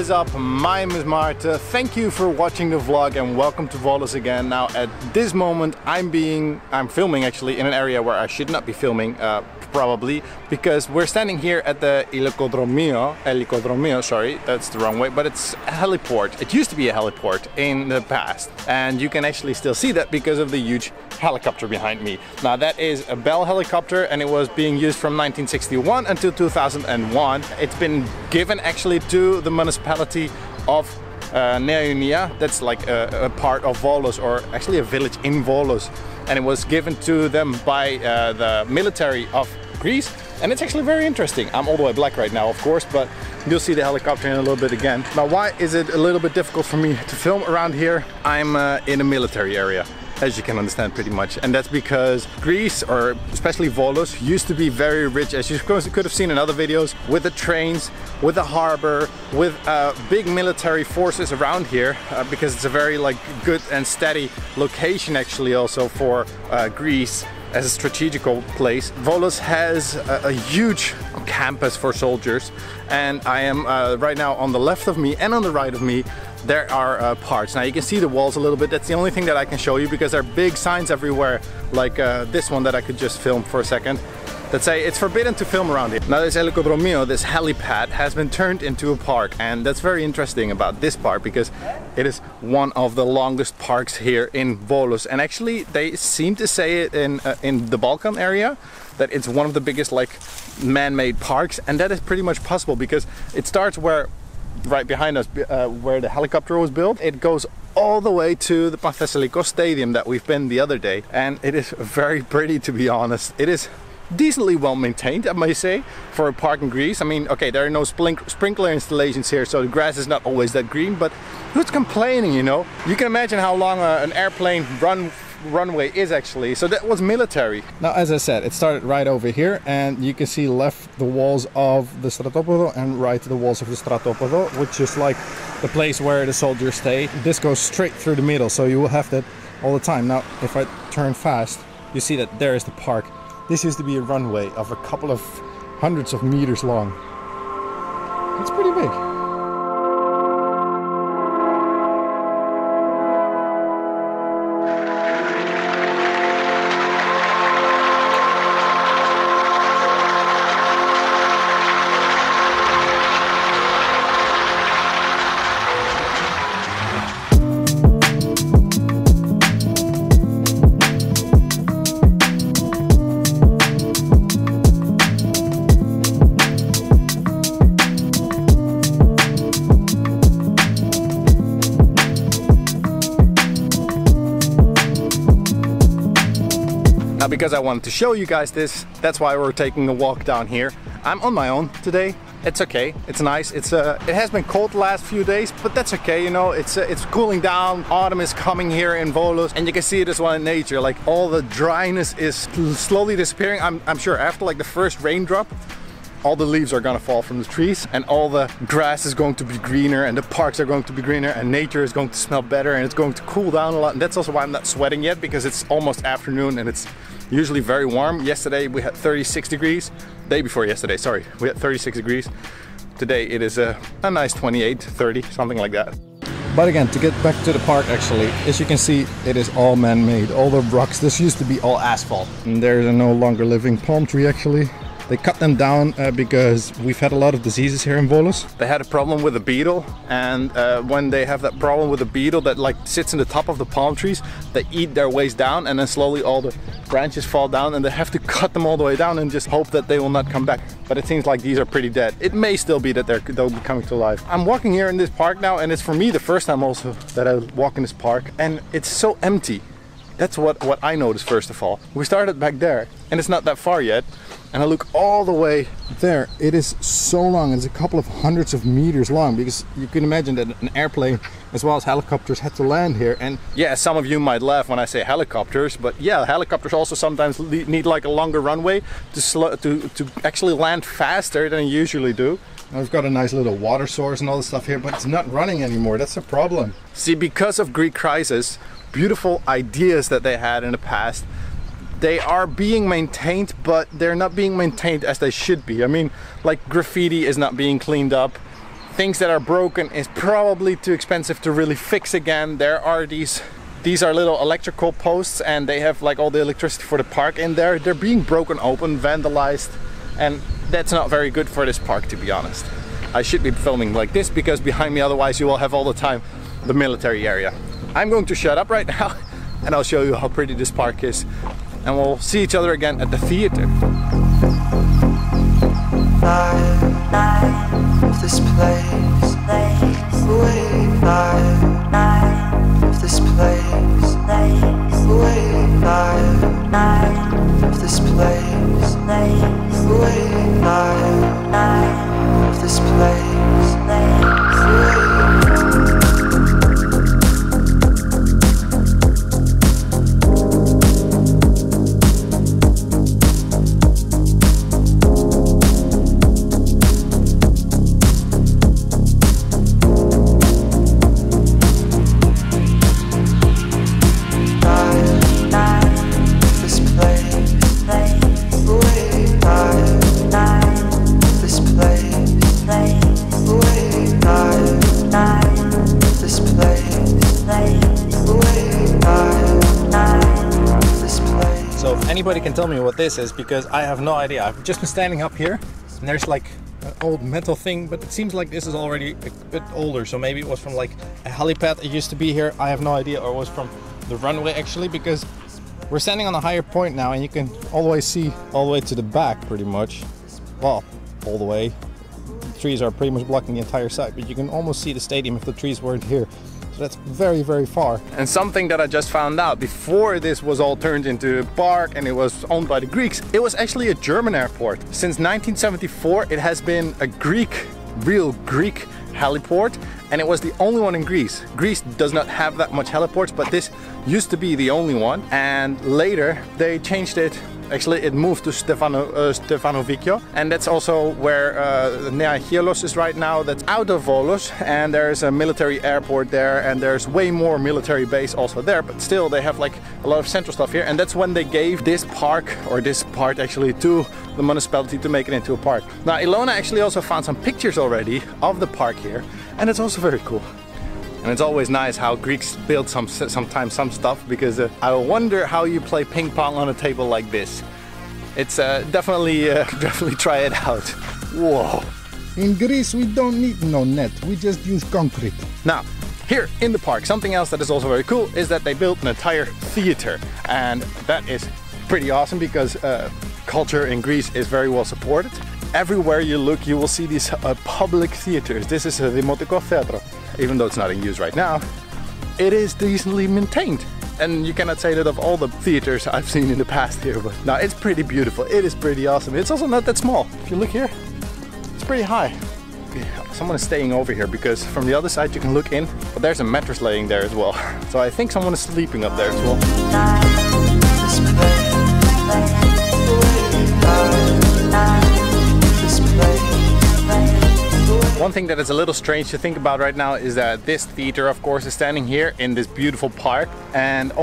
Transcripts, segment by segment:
is up? My name is Maarten. Thank you for watching the vlog and welcome to Volos again. Now at this moment I'm filming actually in an area where I should not be filming probably, because we're standing here at the Elikodromio, sorry, that's the wrong way, but it's a heliport. It used to be a heliport in the past, and you can actually still see that because of the huge helicopter behind me. Now that is a Bell helicopter and it was being used from 1961 until 2001. It's been given actually to the municipality of Nea Ionia. That's like a part of Volos, or actually a village in Volos, and it was given to them by the military of Greece, and it's actually very interesting. I'm all the way black right now, of course, but you'll see the helicopter in a little bit again. Now, why is it a little bit difficult for me to film around here? I'm in a military area, as you can understand pretty much, and that's because Greece, or especially Volos, used to be very rich, as you could have seen in other videos, with the trains, with the harbor, with big military forces around here, because it's a very good and steady location actually also for Greece as a strategical place. Volos has a huge campus for soldiers, and I am right now on the left of me and on the right of me there are parts. Now you can see the walls a little bit. That's the only thing that I can show you, because there are big signs everywhere, like this one that I could just film for a second, that say it's forbidden to film around it. Now this Elikodromio, this helipad, has been turned into a park, and that's very interesting about this park because it is one of the longest parks here in Volos, and actually they seem to say it in the Balkan area that it's one of the biggest man-made parks, and that is pretty much possible because it starts right behind us, where the helicopter was built. It goes all the way to the Panthessaliko Stadium that we've been the other day, and it is very pretty, to be honest. It is decently well maintained, I may say, for a park in Greece. I mean, okay, there are no sprinkler installations here, so the grass is not always that green, but who's complaining, you know? You can imagine how long an airplane runway is actually. So that was military. Now, as I said, it started right over here, and you can see left the walls of the Stratopodo and right the walls of the Stratopodo, which is like the place where the soldiers stay. This goes straight through the middle, so you will have that all the time. Now, if I turn fast, you see that there is the park. This used to be a runway of a couple of hundreds of meters long. It's pretty big. Now, because I wanted to show you guys this, that's why we're taking a walk down here. I'm on my own today. It's okay, it's nice. It has been cold the last few days, but that's okay, you know. It's cooling down. Autumn is coming here in Volos, and you can see it as well in nature. Like, all the dryness is slowly disappearing. I'm sure after like the first raindrop, all the leaves are gonna fall from the trees, and all the grass is going to be greener, and the parks are going to be greener, and nature is going to smell better, and it's going to cool down a lot. And that's also why I'm not sweating yet, because it's almost afternoon and it's usually very warm. Yesterday we had 36 degrees. Day before yesterday, sorry, we had 36 degrees. Today it is a nice 28, 30, something like that. But again, to get back to the park, actually, as you can see, it is all man-made. All the rocks, this used to be all asphalt. And there's a no longer living palm tree actually. They cut them down because we've had a lot of diseases here in Volos. They had a problem with a beetle, and when they have that problem with a beetle that sits in the top of the palm trees, they eat their ways down, and then slowly all the branches fall down, and they have to cut them all the way down and just hope that they will not come back. But it seems like these are pretty dead. It may still be that they'll be coming to life. I'm walking here in this park now, and it's for me the first time also that I walk in this park, and it's so empty. That's what I noticed first of all. We started back there, and it's not that far yet. And I look all the way there. It is so long. It's a couple of hundreds of meters long, because you can imagine that an airplane as well as helicopters had to land here. And yeah, some of you might laugh when I say helicopters, but yeah, helicopters also sometimes need like a longer runway to actually land faster than you usually do. Now we've got a nice little water source and all this stuff here, but it's not running anymore. That's a problem. See, because of Greek crisis, beautiful ideas that they had in the past, they are being maintained, but they're not being maintained as they should be. I mean, like graffiti is not being cleaned up. things that are broken is probably too expensive to really fix again. There are these are little electrical posts, and they have like all the electricity for the park in there. They're being broken open, vandalized, and that's not very good for this park, to be honest. I should be filming like this because behind me, otherwise you will have all the time the military area. I'm going to shut up right now and I'll show you how pretty this park is, and we'll see each other again at the theater. Of this place, away of this place, away of this place, away of this place, Anybody can tell me what this is, because I have no idea. I've just been standing up here and there's like an old metal thing, but it seems like this is already a bit older, so maybe it was from like a helipad. It used to be here, I have no idea, or it was from the runway actually, because we're standing on a higher point now and you can always see all the way to the back pretty much. Well, all the way. The trees are pretty much blocking the entire side, but you can almost see the stadium if the trees weren't here. So that's very, very far. And something that I just found out, before this was all turned into a park and it was owned by the Greeks, it was actually a German airport. Since 1974 it has been a real Greek heliport, and it was the only one in Greece. Greece does not have that much heliports, but this used to be the only one, and later they changed it. Actually, it moved to Stefanovico, and that's also where Nea Ionia is right now. That's out of Volos, and there's a military airport there, and there's way more military base also there, but still they have like a lot of central stuff here, and that's when they gave this park, or this part actually, to the municipality to make it into a park. Now, Ilona actually also found some pictures already of the park here, and it's also very cool. And it's always nice how Greeks build sometimes some stuff, because I wonder how you play ping pong on a table like this. It's definitely try it out. Whoa! In Greece we don't need no net, we just use concrete. Now, here in the park, something else that is also very cool is that they built an entire theater, and that is pretty awesome because culture in Greece is very well supported. Everywhere you look you will see these public theaters. This is the Δημοτικό Θέατρο. Even though it's not in use right now, it is decently maintained. And you cannot say that of all the theaters I've seen in the past here, but no, it's pretty beautiful. It is pretty awesome. It's also not that small. If you look here, it's pretty high. Someone is staying over here, because from the other side you can look in, but there's a mattress laying there as well. So I think someone is sleeping up there as well. One thing that is a little strange to think about right now is that this theater, of course, is standing here in this beautiful park, and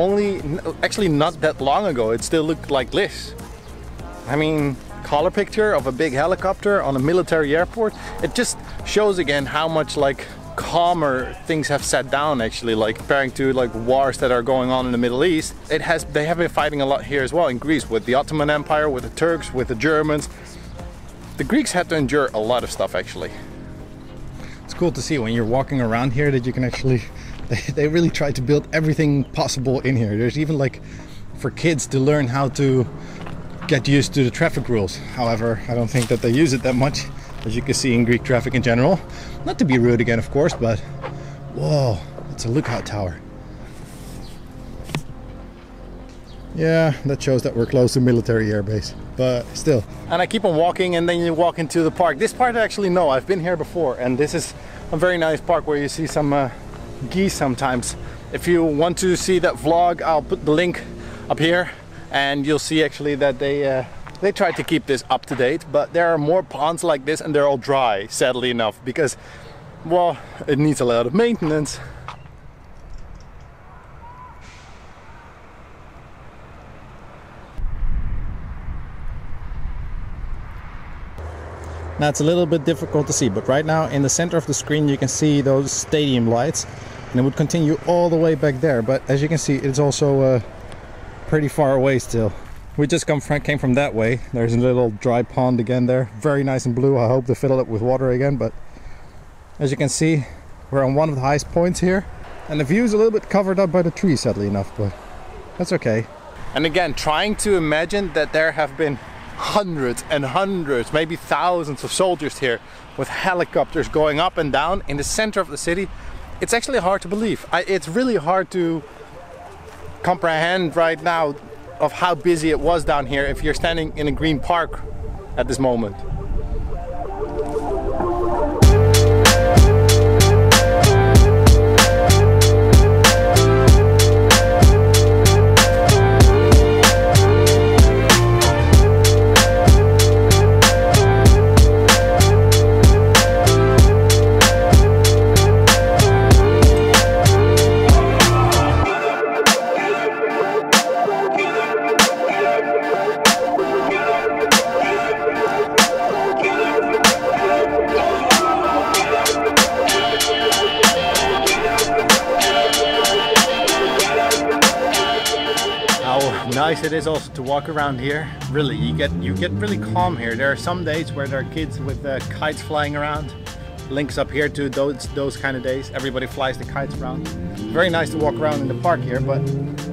actually not that long ago it still looked like this. I mean, color picture of a big helicopter on a military airport. It just shows again how much like calmer things have sat down, actually, like comparing to like wars that are going on in the Middle East. They have been fighting a lot here as well in Greece, with the Ottoman Empire, with the Turks, with the Germans. The Greeks had to endure a lot of stuff actually. It's cool to see when you're walking around here that you can actually, they really try to build everything possible in here. There's even like for kids to learn how to get used to the traffic rules. However, I don't think that they use it that much, as you can see in Greek traffic in general. Not to be rude again, of course, but whoa, it's a lookout tower. Yeah, that shows that we're close to military airbase, but still. And I keep on walking, and then you walk into the park. This part actually, no, I've been here before, and this is a very nice park where you see some geese sometimes. If you want to see that vlog, I'll put the link up here, and you'll see actually that they try to keep this up to date, but there are more ponds like this, and they're all dry, sadly enough, because, well, it needs a lot of maintenance. Now it's a little bit difficult to see, but right now in the center of the screen you can see those stadium lights, and it would continue all the way back there, but as you can see it's also pretty far away still. We just came from that way. There's a little dry pond again there, very nice and blue. I hope to fill it up with water again, but as you can see we're on one of the highest points here, and the view is a little bit covered up by the trees, sadly enough, but that's okay. And again, trying to imagine that there have been hundreds and hundreds, maybe thousands of soldiers here with helicopters going up and down in the center of the city. It's actually hard to believe. It's really hard to comprehend right now of how busy it was down here if you're standing in a green park at this moment. Nice it is also to walk around here. Really, you get really calm here. There are some days where there are kids with kites flying around. Links up here to those kind of days. Everybody flies the kites around. Very nice to walk around in the park here, but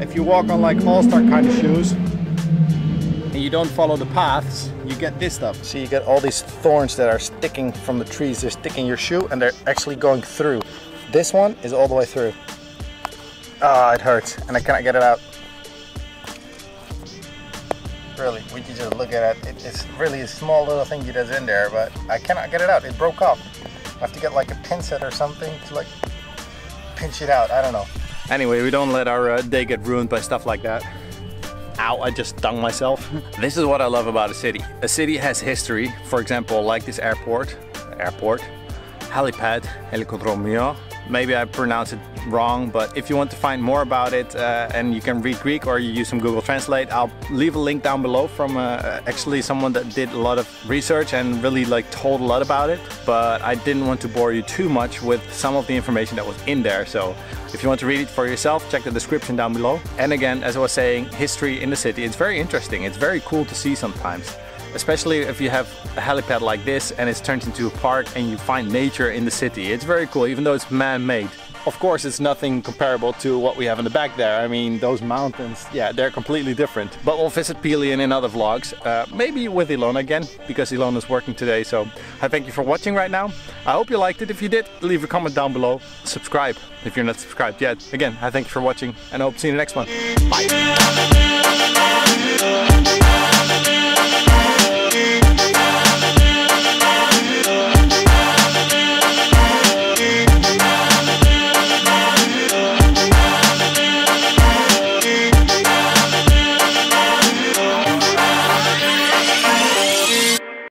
if you walk on like all-star kind of shoes and you don't follow the paths, you get this stuff. See, you get all these thorns that are sticking from the trees. They're sticking your shoe and they're actually going through. This one is all the way through. Ah, it hurts and I cannot get it out. Really, would you just look at it? It's really a small little thingy that's in there, but I cannot get it out. It broke off. I have to get like a pincet or something to like pinch it out. I don't know. Anyway, we don't let our day get ruined by stuff like that. Ow, I just stung myself. This is what I love about a city. A city has history. For example, like this airport, Helipad, Elikodromio. Maybe I pronounced it wrong, but if you want to find more about it and you can read Greek or you use some Google Translate, I'll leave a link down below from actually someone that did a lot of research and really like told a lot about it. But I didn't want to bore you too much with some of the information that was in there. So if you want to read it for yourself, check the description down below. And again, as I was saying, history in the city, it's very interesting. It's very cool to see sometimes. Especially if you have a helipad like this and it's turned into a park and you find nature in the city. It's very cool, even though it's man-made. Of course, it's nothing comparable to what we have in the back there. I mean, those mountains, yeah, they're completely different. But we'll visit Pelion in other vlogs, maybe with Ilona again, because Ilona's working today. So I thank you for watching right now. I hope you liked it. If you did, leave a comment down below. Subscribe if you're not subscribed yet. Again, I thank you for watching and I hope to see you in the next one. Bye!